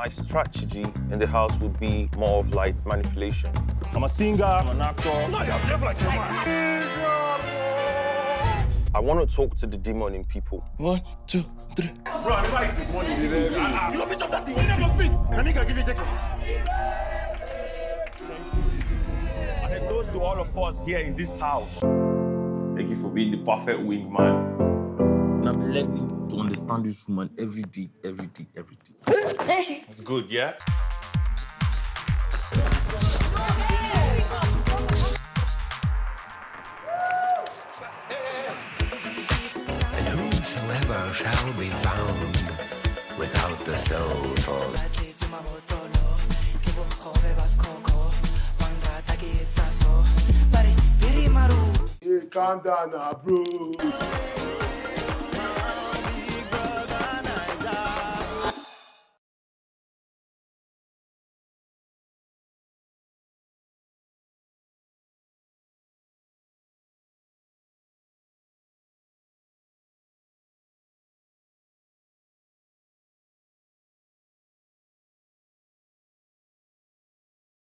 My strategy in the house would be more of like manipulation. I'm a singer, I'm an actor. No, you're deaf like a man. I want to talk to the demon in people. 1, 2, 3. Bro, I never eat this money. You don't pitch up that thing. You never beat. Let me go give you a ticket. And a toast to all of us here in this house. Thank you for being the perfect wingman. I'm learning to understand this woman every day. It's good, yeah? And whosoever shall be found without the soul for Hey, calm down now, bro.